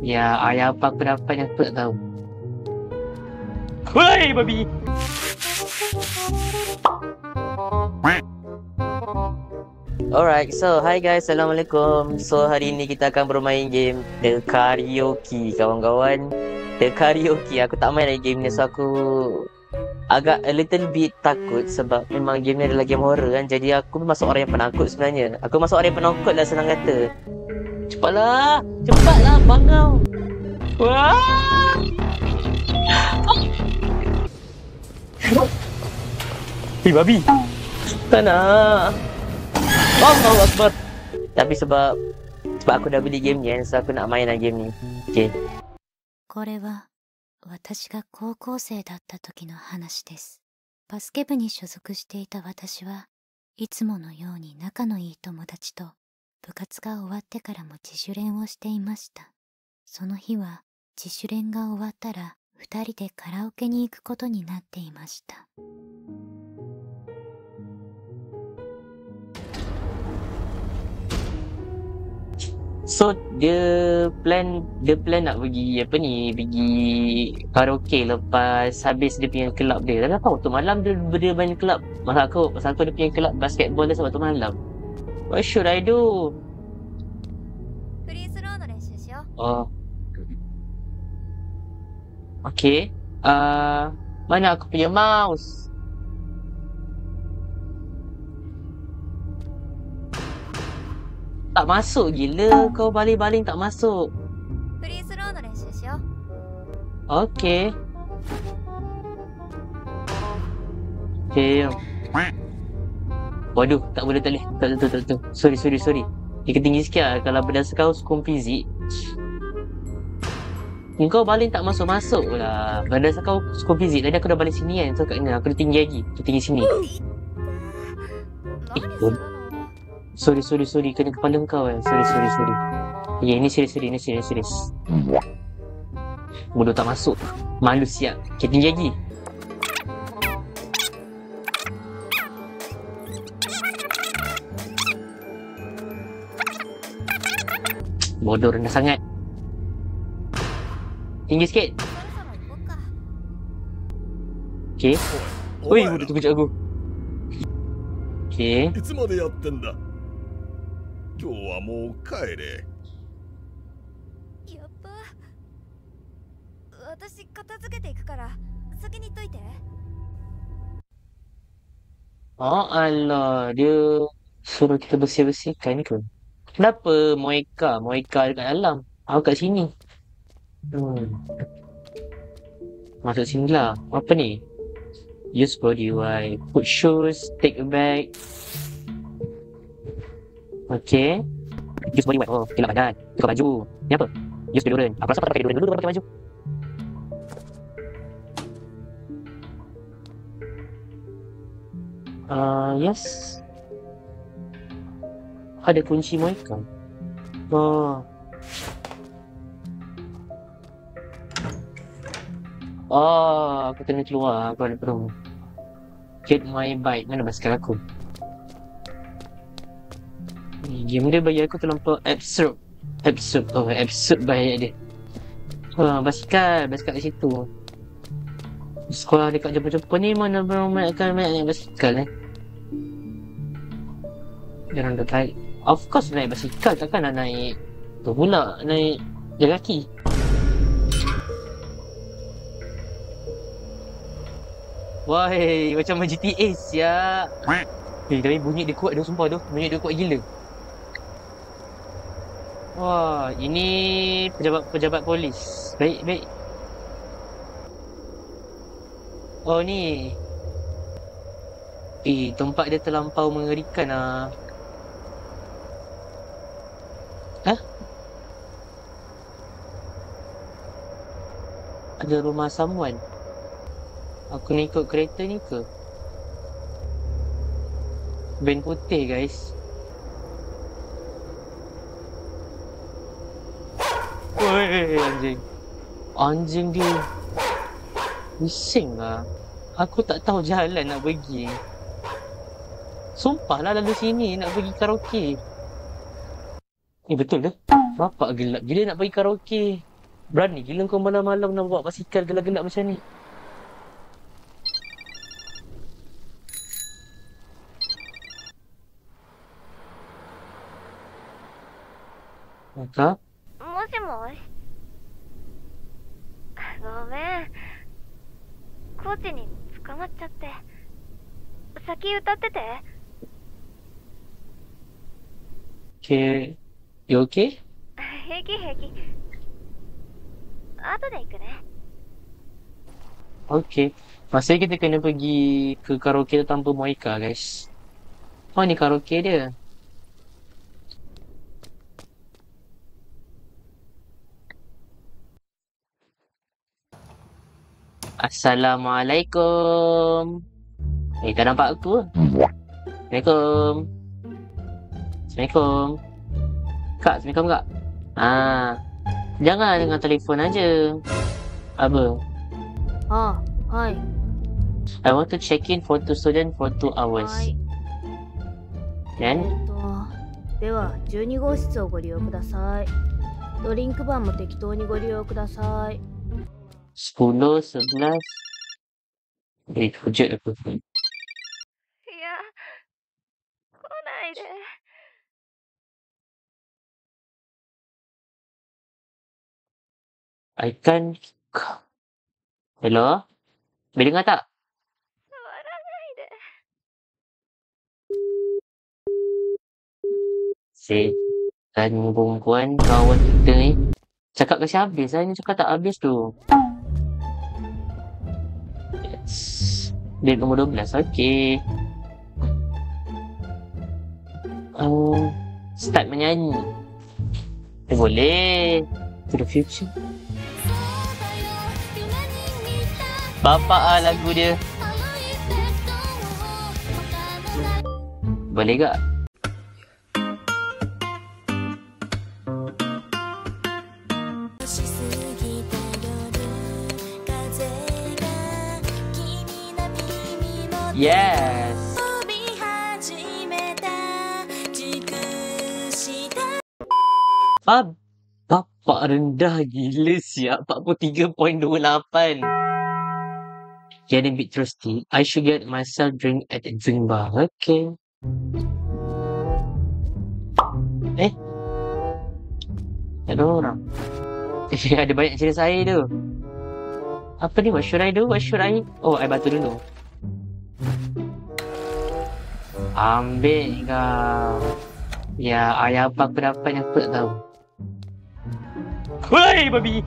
Ya, ayah apa aku dapat yang aku tak tahu. Woi, babi! Alright, so hi guys, Assalamualaikum. So hari ini kita akan bermain game The Karaoke, kawan-kawan. The Karaoke, aku tak main lagi game ni, so aku agak a little bit takut sebab memang game ni adalah game horror kan. Jadi aku masuk orang yang penakut sebenarnya. Aku masuk orang yang penakut lah, senang kata. Cepatlah bangau. Wah! Babi. Tak nak. Allahu Akbar. Tapi sebab aku dah beli game ni, so aku nak main lah game ni. Okay. これは私が高校生だった時の話です。バスケ部に所属していた私はいつものように仲のいい友達と部活が終わってからも自主練をしていました。その日は自主練が終わったら2人でカラオケに行くことになっていました。So dia plan nak pergi pergi karaoke lepas habis dia punya kelab dia. Tapi apa waktu malam dia main kelab. Pasal aku dia punya kelab basketball dia sebab tu malam. What should I do? Oh. Okay. Mana aku punya mouse? Tak masuk gila, kau baling-baling tak masuk. Okay. Okay. Waduh, tak boleh. Tak. Sorry. Dia tinggi sikit lah. Kalau berdasarkan hukum fizik, kau baling tak masuk lah. Berdasarkan hukum fizik, tadi aku dah baling sini kan. So katnya aku dah tinggi lagi. Aku tinggi sini. Sorry. Kena kepala kau kan. Sorry. Ya, ini serius. Bodoh tak masuk. Malu siap. Okay, tinggi lagi. Bodoh rendah sangat. Tinggi sikit. Okay. Oi, bodoh tu kejap aku. Okay. いつまでやってんだ。今日はもう帰れ。やっぱ私片付けていくから先に行っといて。 Oh alah, dia suruh kita bersih-bersihkan ke? Kenapa Moeka dekat dalam? Aku kat sini. Masuk sini lah. Apa ni? Use body wipe. Put shoes. Take a bag. Okay. Use body wipe. Oh, kelap badan. Tukar baju. Ni apa? Use deodorant. Aku rasa aku tak pakai deodorant dulu baru pakai baju. Yes. Ada kunci Moeka. Oh, aku kena keluar. Aku ada perlu. Get my bike. Mana basikal aku? Game dia bagi aku terlampau absurd. Oh, absurd baik dia. Basikal kat situ. Sekolah dekat jumpa-jumpa ni mana beramai akan naik basikal ni. Jangan dah tarik. Of course naik basikal, takkan nak naik tu pula, naik jalan kaki. Wahai, macam main GTA siap. Tapi bunyi dia kuat tu, sumpah tu. Bunyi dia kuat gila. Wah, ini pejabat polis. Baik. Oh ni. Tempat dia terlampau mengerikan lah. Hah? Ada rumah someone. Aku nak ikut kereta ni ke? Van putih guys. Woi, anjing dia. Bising lah. Aku tak tahu jalan nak pergi. Sumpah lah lalu sini nak pergi karaoke. Betul ke? Bapak gelap gila nak pergi karaoke. Berani gila kau malam-malam nak bawa basikal gelap-gelap macam ni. Maka? もしもし。ごめん。コーチに捕まっちゃって。先歌ってて。Okay. You okay? 平気平気。後で行くね。Okay. Masa kita kena pergi ke karaoke tanpa Moika, guys. Oh, ni karaoke dia. Assalamualaikum. Tak nampak aku. Assalamualaikum. Assalamualaikum. Kak, Assalamualaikum kak. Jangan dengan telefon aja. Apa? Hai. I want to check in for 2 students for 2 hours. はい。 Then? では12号室をご利用ください。ドリンクバーも適当にご利用ください。 10, 11. Hujat aku. いや、来ないで。I can't. Hello? Boleh dengar tak? 触らないで。 Setan perempuan kawan kita ni. Cakap kasi habis lah. Ni cakap tak habis tu. Yes. Date nombor 12. Okay. Start menyanyi. Boleh. To the future. Bapak lagu dia. Boleh tak? Yes. Bapak rendah gila siap 43.28. Getting a bit thirsty. I should get myself drink at the drink bar. Okay. Ada orang. Ada banyak jenis air tu. Apa ni? What should I do? What should I? Oh, I batu dulu. Ambil kau. Ya, ayah apa aku dapat yang aku tak tahu. Woi, babi!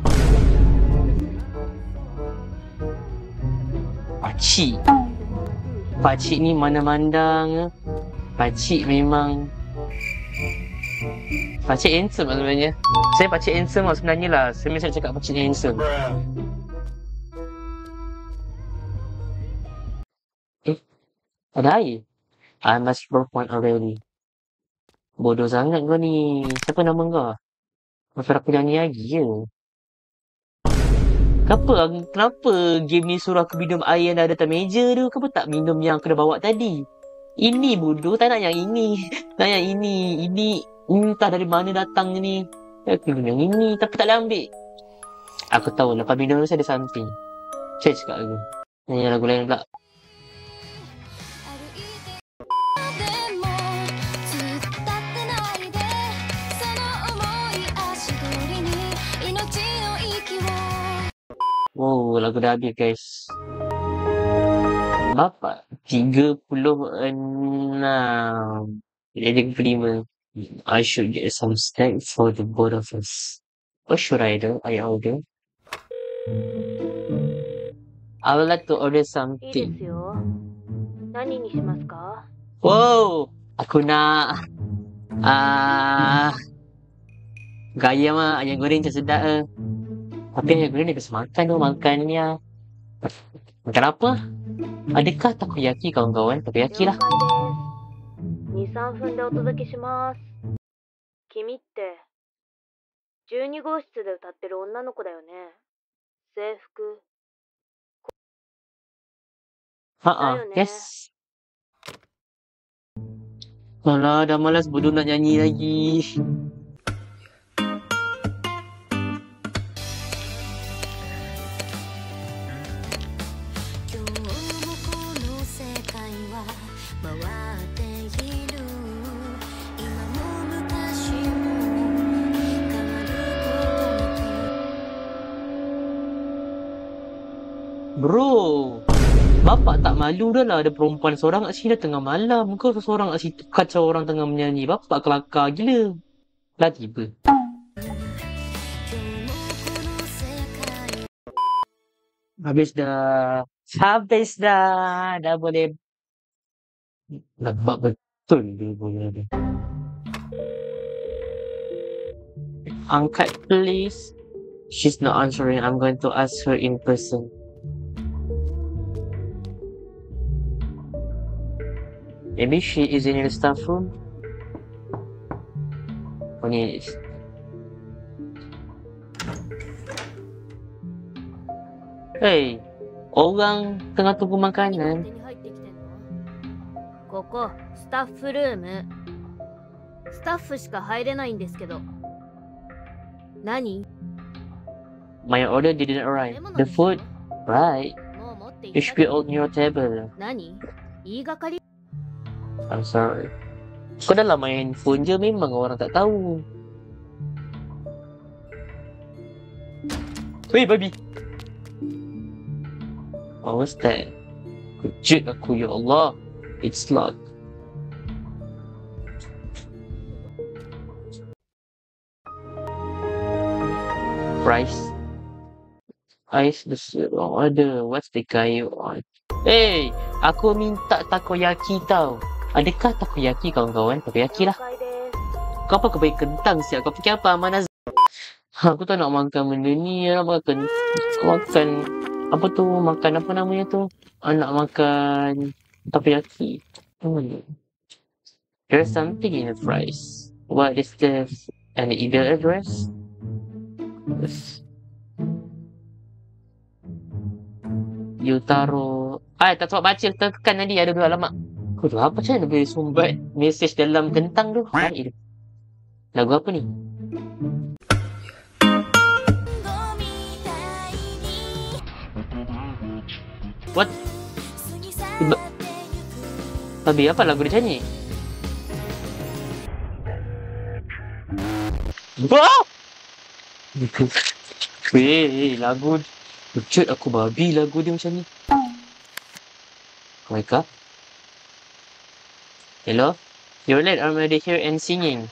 Pakcik. Pakcik ni mana-mandang. Pakcik memang... Pakcik handsome lah sebenarnya. Saya pakcik handsome lah sebenarnya lah. Saya mesti cakap pakcik ni handsome. Ada air? I must broke one already. Bodoh sangat kau ni. Siapa nama kau? Masa aku nyanyi lagi je. Kenapa game ni suruh aku minum air yang dah ada atas meja tu? Kenapa tak minum yang aku dah bawa tadi? Ini bodoh, tak nak yang ini. Nak yang ini. Ini entah dari mana datang ni. Aku minum yang ini tapi tak boleh ambil. Aku tahu lepas minum tu saya ada something. Saya cakap aku. Nyanyi lagu lain pula. Wow, lagu dah habis guys. Bapak 36. Jadi 35. I should get some snack for the both of us. What should I do? I order. I would like to order いいです something. よ。何にしますか？ Wow, aku nak gaya mah ayam goreng macam sedap ke. Tapi ayam goreng dia bisa makan tu, makan ni lah. Makan apa? Adakah takoyaki kawan-kawan? Takoyaki 了 lah. 解です。2、3分でお届けします。君って12号室で歌ってる女の子だよね。制服。Ha yes. Alah, dah malas bodoh nak nyanyi lagi. Bro, bapak tak malu dah lah ada perempuan seorang kat sini dah tengah malam. Kau seorang kat situ kacau orang tengah menyanyi. Bapak kelakar gila. Dah tiba. Habis dah. Habis dah. Dah boleh. Nampak betul dia punya dia. Angkat please. She's not answering. I'm going to ask her in person. Maybe she is in the staff room. Oh, ni. Hey, orang tengah tunggu makanan. ここスタッフルーム。スタッフしか入れないんですけど。何？ My order didn't arrive. The food, right? It should be on your table. 何？言いがかり？ I'm sorry. Kau dah lah main handphone je, memang orang tak tahu. Weh, babi. What was that? Kejut aku, ya Allah. It's locked. Rice. Ice the wrong order. What's the guy on? Hey, aku minta takoyaki tau. Adakah takoyaki kawan-kawan? Takoyaki lah. Kau apa kau bagi kentang siap? Kau fikir apa Amanaz? Aku tak nak makan benda ni. Nak makan apa tu? Makan apa namanya tu? Nak makan takoyaki. There's something in the fries. What is this? An email address? Yes. You taruh. Tak sempat baca. Tekan tadi ada 2 alamat. Kau tu apa macam mana boleh sumbat mesej dalam kentang tu? Baik dia. Lagu apa ni? What? Babi apa lagu dia nyanyi? Wah! Weh, lagu Kejut aku babi lagu dia macam ni. Wake up. Hello? You're late, I'm already here and singing.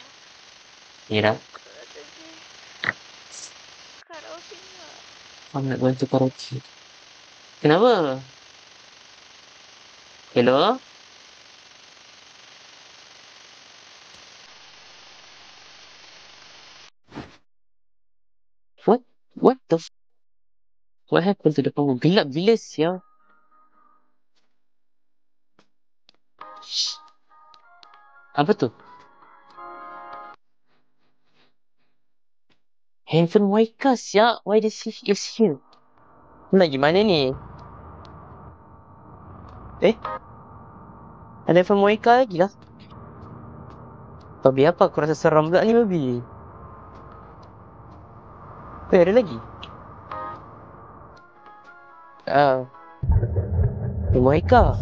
Mira? I'm not going to karaoke. Kenapa? Hello? What the f... What happened to the phone? Gelap gila sial. Shh. Apa tu? Handphone Waika sial. Why is here? Nak gimana ni? Ada handphone Waika lagi lah. Babi apa? Aku rasa seram pula ni babi. Ada lagi? Waika.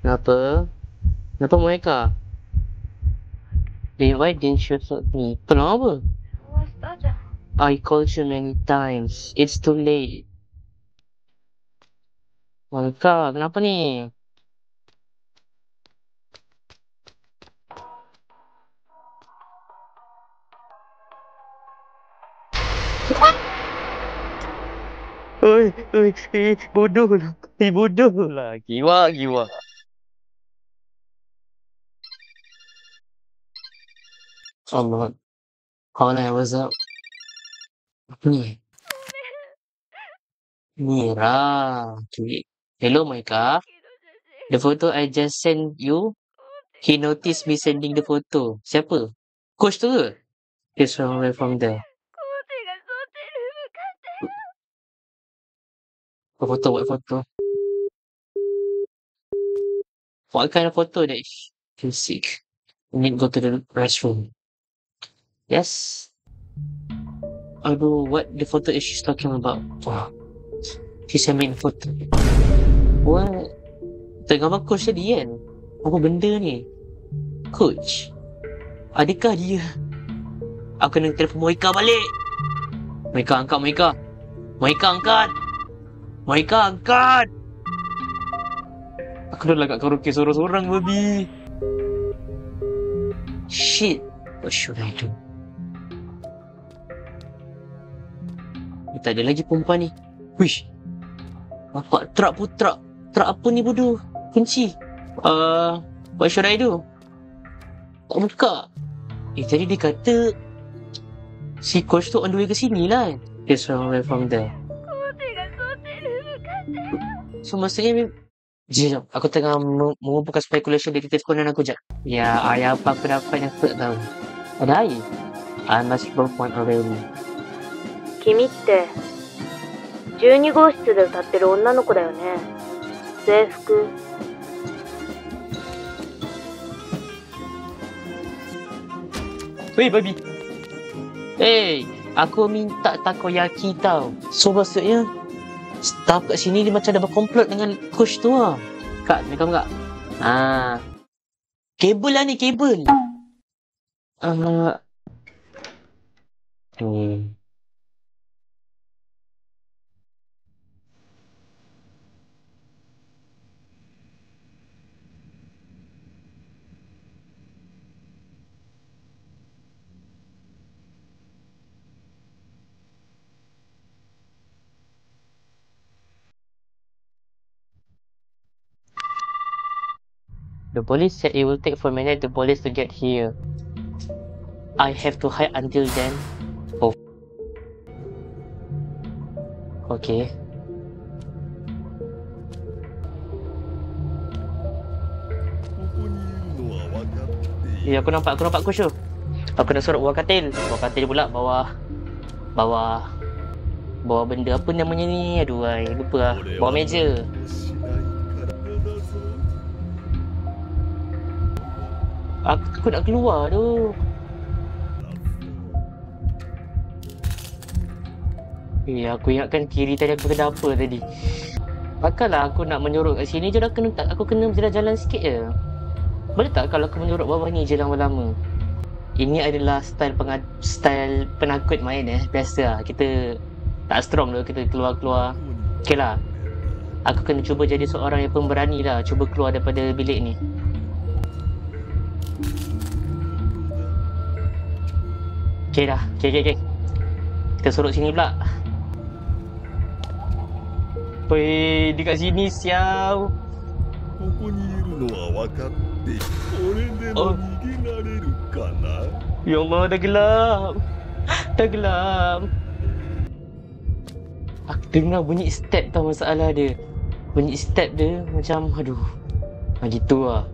Kenapa? Kenapa Waika? Then why didn't you tell me? Kenapa? I called you many times. It's too late. Waika, kenapa ni? Oi, bodoh lah. Bodoh lah. Giwa. Allah. How I was up. Ni. Mira. Okay. Hello, Maika. The photo I just sent you, he noticed me sending the photo. Siapa? Coach tu ke? He's run away from there. What photo? What kind of photo that you seek? You need to go to the restroom. Yes. I don't know what the photo is she's talking about. Wow. She sent me a photo. What? Tengah coach tadi kan? Apa benda ni? Coach? Adakah dia? Aku kena telefon Moika balik. Moika, angkat Moika. Moika, angkat. Moika, angkat. Aku dah lah kat karaoke sorang-sorang, babi. Shit. What should I do? Tak ada lagi perempuan ni. Wish. Bapak truk pun truk. Truk apa ni bodoh? Kunci. What should I do? Tak buka. Tadi dia kata si coach tu on the way ke sini lah. Just run away from there. So maksudnya Sekejap, aku tengah mengumpulkan speculation detektif Conan aku jap. Ya, ayah apa aku dapat yang aku tak tahu. Ada air? I must broke one already. 君って12号室で歌ってる女の子だよね。制服。Weh, babi. Hey, aku minta takoyaki tau. So maksudnya staff kat sini dia macam dah berkomplot dengan coach tu lah. Kak, ni kamu kak? Kabel lah ni, kabel. The police said it will take 4 minutes the police to get here. I have to hide until then. Oh. Okay. Ya, aku nampak coach tu. Aku nak suruh bawah katil. Bawah katil pula bawah benda apa namanya ni? Aduh, lupa lah. Bawah meja. Aku takut nak keluar tu. Aku ingatkan kiri tadi aku kena apa tadi. Takkanlah aku nak menyorok kat sini je dah kena, aku kena jalan-jalan sikit je. Boleh tak kalau aku menyorok bawah ni je lama-lama? Ini adalah style penakut main biasa lah. Kita tak strong tu, kita keluar-keluar. Okay lah. Aku kena cuba jadi seorang yang pemberani lah. Cuba keluar daripada bilik ni. Okay dah, okay. Kita sorok sini pula. Weh, di kat sini siau. Oh. Ya Allah, dah gelap. Aku dengar bunyi step tau, masalah dia. Bunyi step dia macam, aduh. Gitu lah.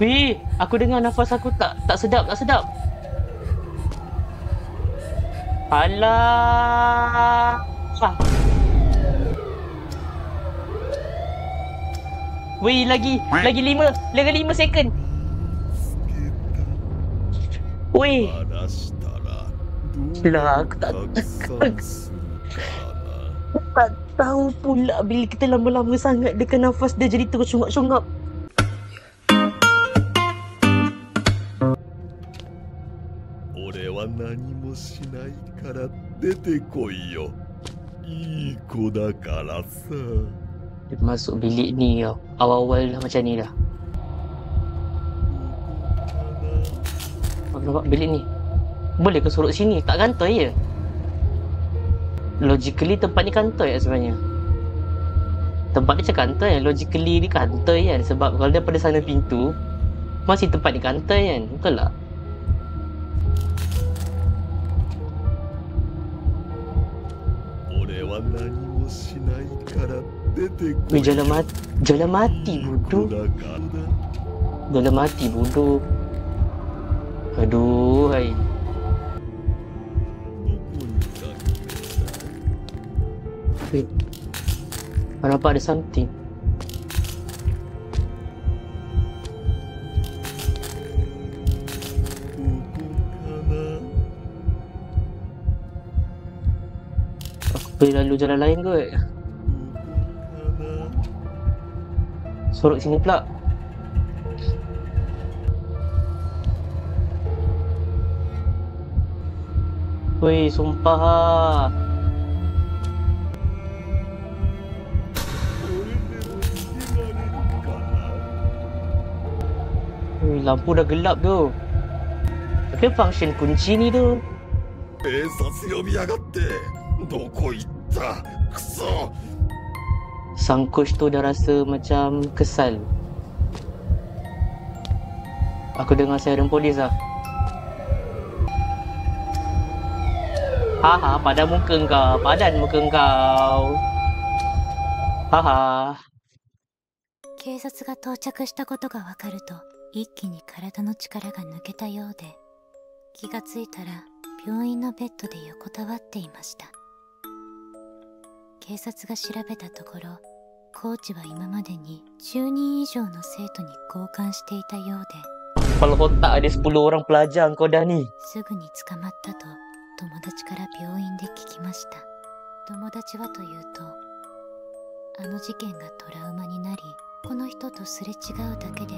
Weh, aku dengar nafas aku tak sedap. Alah. Weh, lagi 5 second. Weh. Lah, aku tak tahu pula bila kita lama-lama sangat dekat nafas dia jadi tercungap-cungap. Dia masuk bilik ni tau. Awal-awal dah macam ni dah. Aku nampak bilik ni. Boleh ke sorok sini? Tak kantoi je. Logically tempat ni kantoi sebenarnya. Tempat ni macam kantoi kan. Logically ni kantoi kan. Sebab kalau daripada sana pintu, masih tempat ni kantoi kan. Betul tak? Weh, jalan mati bodoh. Jalan mati bodoh. Aduh, hai. Wait. Nampak ada something. Aku boleh lalu jalan lain kot. Sorok sini pula. Weh, sumpah lah. Weh, lampu dah gelap tu. Apa function kunci ni tu? 警察呼びやがってどこ行ったクソ Sang coach tu dah rasa macam kesal. Aku dengar siren polis lah. Haha, padan muka kau. Haha. 警察が到着したことがわかると、一気に体の力が抜けたようで、気がついたら病院のベッドで横たわっていました。警察が調べたところ、コーチは今までに10人以上の生徒に交換していたようで、 Kepala otak ada 10 orang pelajar kau dah ni. すぐに捕まったと友達から病院で聞きました。友達はというと、あの事件がトラウマになり、この人とすれ違うだけで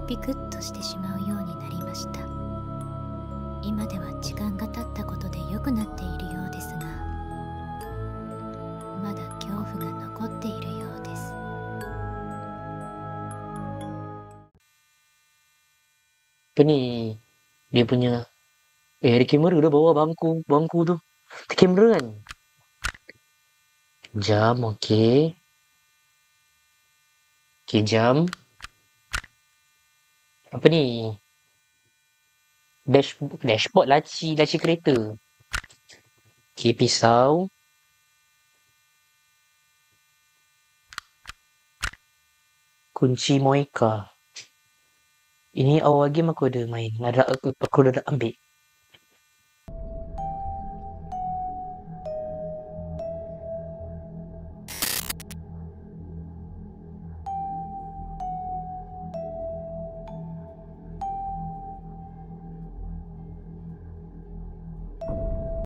ビクッとしてしまうようになりました。今では時間が経ったことで良くなっているようですが、まだ恐怖が残っているようです。 Apa ni? Dia punya... ada kamera dah bawa bangku tu. Ada kamera kan? Jam, okey. Okey, jam. Apa ni? Dashboard laci kereta. Okey, pisau. Kunci Moika. Ini awal game aku ada main. Aku dah ambil.